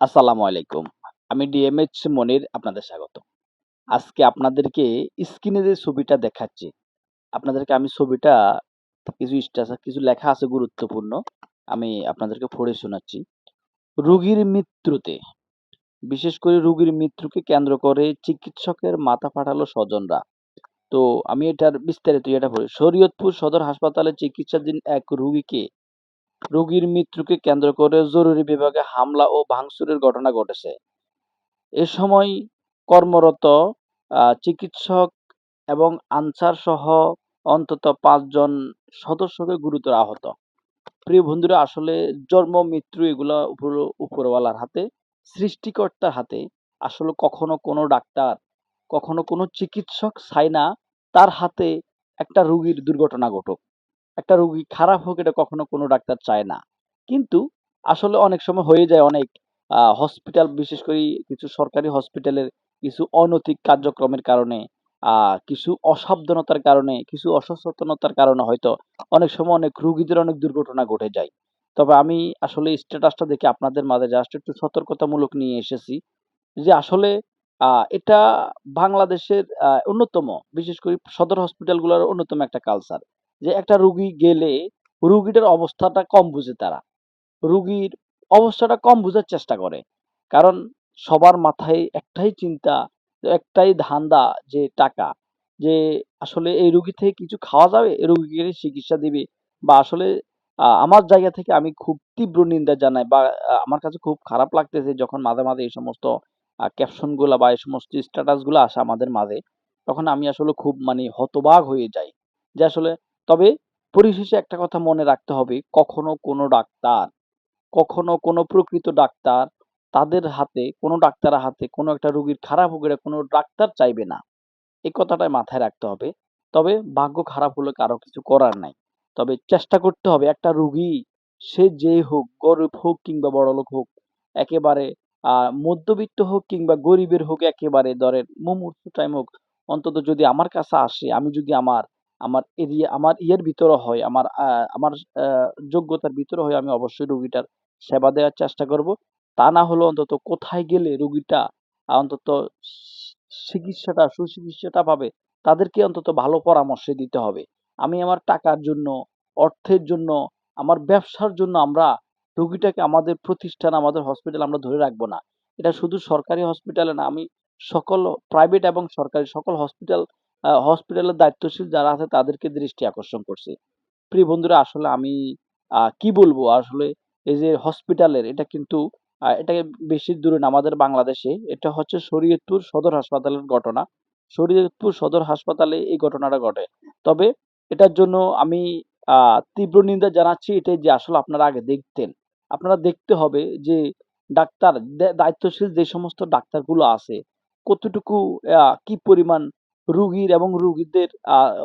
আসসালামু আলাইকুম। আমি ডিএমএইচ মনির আপনাদের স্বাগত। আজকে আপনাদেরকে স্ক্রিনে যে ছবিটা দেখাচ্ছি, আপনাদেরকে আমি ছবিটা কিছু কিছু লেখা আছে গুরুত্বপূর্ণ। আমি আপনাদেরকে পড়ে শোনাচ্ছি। রোগীর মৃত্যুতে, বিশেষ করে রোগীর মৃত্যুকে কেন্দ্র করে চিকিৎসকের মাথা ফাটালো স্বজনরা। তো আমি এটার বিস্তারিত ইয়েটা পড়ি। শরীয়তপুর সদর হাসপাতালে চিকিৎসাধীন এক রোগীর মৃত্যুকে কেন্দ্র করে জরুরি বিভাগে হামলা ও ভাঙচুরের ঘটনা ঘটেছে। এ সময় কর্মরত চিকিৎসক এবং আনসারসহ অন্তত ৫ জন সদস্যকে গুরুতর আহত। প্রিয় বন্ধুরা, আসলে জন্ম মৃত্যু এগুলা উপরওয়ালার হাতে, সৃষ্টিকর্তার হাতে। আসলে কখনো কোনো ডাক্তার, কখনো কোনো চিকিৎসক চায় না তার হাতে একটা রোগীর দুর্ঘটনা ঘটুক। একটা রোগী খারাপ হোক, এটা কখনো কোনো ডাক্তার চায় না। কিন্তু আসলে অনেক সময় হয়ে যায়, অনেক হসপিটাল, বিশেষ করে কিছু সরকারি হসপিটালের কিছু অনৈতিক কার্যক্রমের কারণে, কিছু অসাবধানতার কারণে, কিছু অসচেতনতার কারণে হয়তো অনেক সময় অনেক রোগীদের অনেক দুর্ঘটনা ঘটে যায়। তবে আমি আসলে স্ট্যাটাসটা দেখে আপনাদের মাঝে জাস্ট একটু সতর্কতামূলক নিয়ে এসেছি যে আসলে এটা বাংলাদেশের অন্যতম, বিশেষ করে সদর হসপিটালগুলোর অন্যতম একটা কালচার। যে একটা রোগী গেলে রোগীটার অবস্থাটা কম বুঝে তারা। রোগীর অবস্থাটা কম বুঝার চেষ্টা করে। কারণ সবার মাথায় একটাই চিন্তা, একটাই ধান্দা, যে টাকা। যে আসলে এই রোগী থেকে কিছু খাওয়া যাবে, এই রোগীকে চিকিৎসা দিবে, বা আসলে আমার জায়গা থেকে আমি খুব তীব্র নিন্দা জানাই, বা আমার কাছে খুব খারাপ লাগতেছে যখন মাঝে, মাঝে এই সমস্ত ক্যাপশন গুলা বা এই সমস্ত স্ট্যাটাস গুলা আসে আমাদের মাঝে। তখন আমি আসলে খুব মানে হতবাক হয়ে যাই। যে আসলে, তবে পরিশেষে একটা কথা মনে রাখতে হবে, কখনো কোনো ডাক্তার, কখনো কোনো প্রকৃত ডাক্তার, তাদের হাতে, কোনো ডাক্তারের হাতে কোনো একটা রোগীর খারাপ হোক, এটা কোনো ডাক্তার চাইবে না। এই কথাটা মাথায় রাখতে হবে। তবে ভাগ্য খারাপ হলে কারো কিছু করার নাই। তবে চেষ্টা করতে হবে, একটা রোগী সে যেই হোক, গরিব হোক কিংবা বড়লোক হোক, একেবারে মধ্যবিত্ত হোক কিংবা গরিবের হোক, একেবারে ধরেন মুমূর্ষু টাইম হোক, অন্তত যদি আমার কাছে আসে, আমি যদি আমার আমার ইয়ের ভিতরে হয়, আমার আ যোগ্যতার ভিতরে হয়, আমি অবশ্যই রোগীটার সেবা দেওয়ার চেষ্টা করব। তা না হলে অন্তত কোথায় গেলে রোগীটা অন্তত সুচিকিৎসাটা পাবে, তাদেরকে অন্তত ভালো পরামর্শ দিতে হবে। আমি আমার টাকার জন্য, অর্থের জন্য, আমার ব্যবসার জন্য আমরা রোগীটাকে আমাদের প্রতিষ্ঠান, আমাদের হসপিটাল আমরা ধরে রাখবো না। এটা শুধু সরকারি হসপিটালে না, আমি সকল প্রাইভেট এবং সরকারি সকল হসপিটালের দায়িত্বশীল যারা আছে তাদেরকে দৃষ্টি আকর্ষণ করছি। প্রিয় বন্ধুরা, আসলে আমি কি বলবো আসলে, এই যে হসপিটালের এটা কিন্তু এটা বেশি দূরে না, আমাদের বাংলাদেশে। এটা হচ্ছে শরীয়তপুর সদর হাসপাতালের ঘটনা। শরীয়তপুর সদর হাসপাতালে এই ঘটনাটা ঘটে। তবে এটার জন্য আমি তীব্র নিন্দা জানাচ্ছি, এটাই যে আসলে আপনারা আগে দেখতেন। আপনারা দেখতে হবে যে ডাক্তার, দায়িত্বশীল যে সমস্ত ডাক্তারগুলো আছে, কতটুকু কি পরিমাণ রুগীর এবং রুগীদের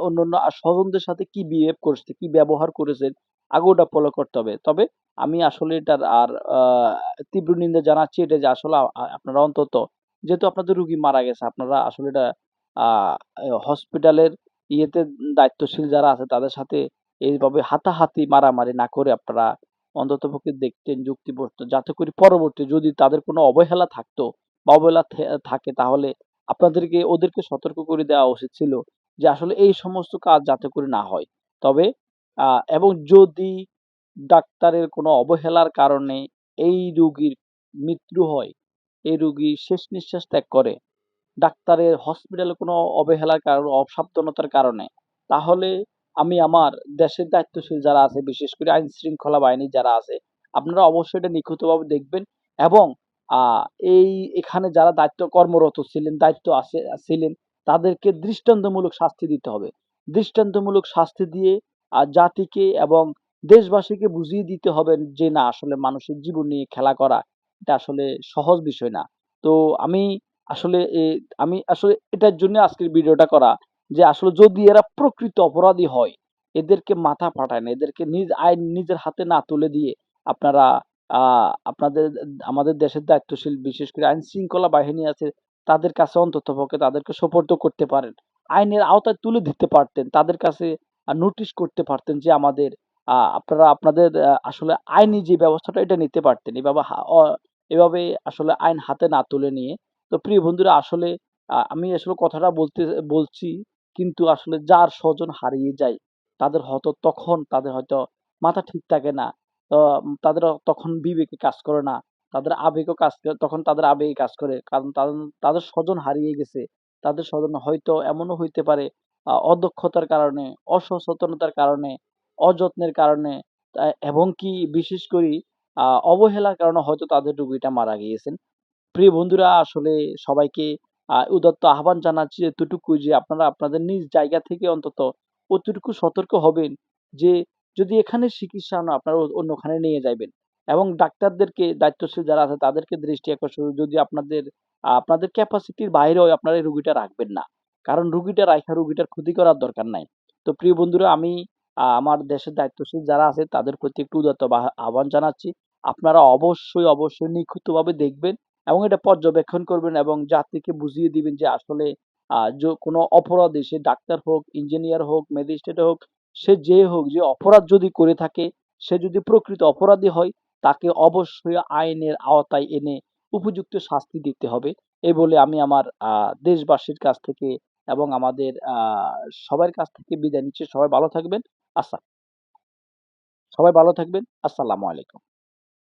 অন্যান্য স্বজনদের সাথে কি বিহেভ করছে, কি ব্যবহার করেছেন, আগে ওটা ফলো করতে হবে। তবে আমি আসলে এটার আর তীব্র নিন্দা জানাচ্ছি, এটা যে আসলে আপনারা অন্তত, যেহেতু আপনাদের রুগী মারা গেছে, আপনারা আসলে এটা আ হসপিটালের ইয়েতে দায়িত্বশীল যারা আছে তাদের সাথে এইভাবে হাতাহাতি মারামারি না করে আপনারা অন্ততপক্ষে দেখতেন, যুক্তি বসতো, যাতে করে পরবর্তী যদি তাদের কোনো অবহেলা থাকতো বা অবহেলা থাকে, তাহলে ওদেরকে সতর্ক করে দেওয়া উচিত ছিল যে আসলে এই সমস্ত কাজ যাতে করে না হয়। তবে এবং যদি ডাক্তারের কোনো অবহেলার কারণে এই রোগীর মৃত্যু হয়, এই রোগী শেষ নিঃশ্বাস ত্যাগ করে, ডাক্তারের হসপিটালে কোনো অবহেলার কারণে, অসাবধানতার কারণে, তাহলে আমি আমার দেশের দায়িত্বশীল যারা আছে, বিশেষ করে আইন শৃঙ্খলা বাহিনী যারা আছে, আপনারা অবশ্যই এটা নিখুঁতভাবে দেখবেন এবং আ এই এখানে যারা কর্মরত ছিলেন, ছিলেন, তাদেরকে দৃষ্টান্তমূলক শাস্তি দিতে হবে। দৃষ্টান্তমূলক শাস্তি দিয়ে জাতিকে এবং দেশবাসীকে বুঝিয়ে দিতে হবে যে না, আসলে মানুষের জীবন নিয়ে খেলা করা এটা আসলে সহজ বিষয় না। তো আমি আসলে আমি আসলে এটার জন্য আজকের ভিডিওটা করা, যে আসলে যদি এরা প্রকৃত অপরাধী হয়, এদেরকে মাথা ফাটায় না, এদেরকে আইন নিজের হাতে না তুলে দিয়ে আপনারা আ আপনাদের আমাদের দেশের দায়িত্বশীল, বিশেষ করে আইন শৃঙ্খলা বাহিনী আছে, তাদের কাছে অন্ততপক্ষে তাদেরকে সোপর্দ করতে পারেন। আইনের আওতায় তুলে দিতে পারতেন। তাদের কাছে নোটিশ করতে পারতেন যে আপনারা আপনাদের আসলে আইনি যে ব্যবস্থাটা এটা নিতে পারতেন। এভাবে এভাবে আসলে আইন হাতে না তুলে নিয়ে, তো প্রিয় বন্ধুরা আসলে আমি আসলে কথাটা বলছি, কিন্তু আসলে যার স্বজন হারিয়ে যায় তাদের হয়তো মাথা ঠিক থাকে না। তাদের তখন বিবেকে কাজ করে না। তাদের আবেগও কাজ করে, তখন তাদের আবেগে কাজ করে। কারণ তাদের স্বজন হারিয়ে গেছে। তাদের স্বজন হয়তো এমনও হইতে পারে অদক্ষতার কারণে, অসচেতনতার কারণে, অযত্নের কারণে, এবং কি বিশেষ করে অবহেলার কারণে হয়তো তাদের রোগীটা মারা গিয়েছেন। প্রিয় বন্ধুরা আসলে সবাইকে উদাত্ত আহ্বান জানাচ্ছি এতটুকুই যে আপনারা আপনাদের নিজ জায়গা থেকে অন্তত অতটুকু সতর্ক হবেন যে যদি এখানে চিকিৎসা না আপনারা অন্যখানে নিয়ে যাইবেন। এবং ডাক্তারদেরকে দায়িত্বশীল যারা আছে তাদেরকে দৃষ্টি আকর্ষণ, যদি আপনাদের ক্যাপাসিটির বাইরেও আপনারা এই রুগীটা রাখবেন না। কারণ রুগীটা রাইখা রুগীটার ক্ষতি করার দরকার নাই। তো প্রিয় বন্ধুরা আমি আমার দেশের দায়িত্বশীল যারা আছে তাদের প্রতি একটু উদাত্ত আহ্বান জানাচ্ছি। আপনারা অবশ্যই নিখুঁতভাবে দেখবেন এবং এটা পর্যবেক্ষণ করবেন এবং জাতিকে বুঝিয়ে দিবেন যে আসলে কোনো অপরাধী, সে ডাক্তার হোক, ইঞ্জিনিয়ার হোক, ম্যাজিস্ট্রেট হোক, সে যে হোক, যে অপরাধ যদি করে থাকে, সে যদি প্রকৃত অপরাধী হয়, তাকে অবশ্যই আইনের আওতায় এনে উপযুক্ত শাস্তি দিতে হবে। এই বলে আমি আমার দেশবাসীর কাছ থেকে এবং আমাদের সবার কাছ থেকে বিদায় নিচ্ছি। সবাই ভালো থাকবেন। আচ্ছা, সবাই ভালো থাকবেন। আসসালামু আলাইকুম।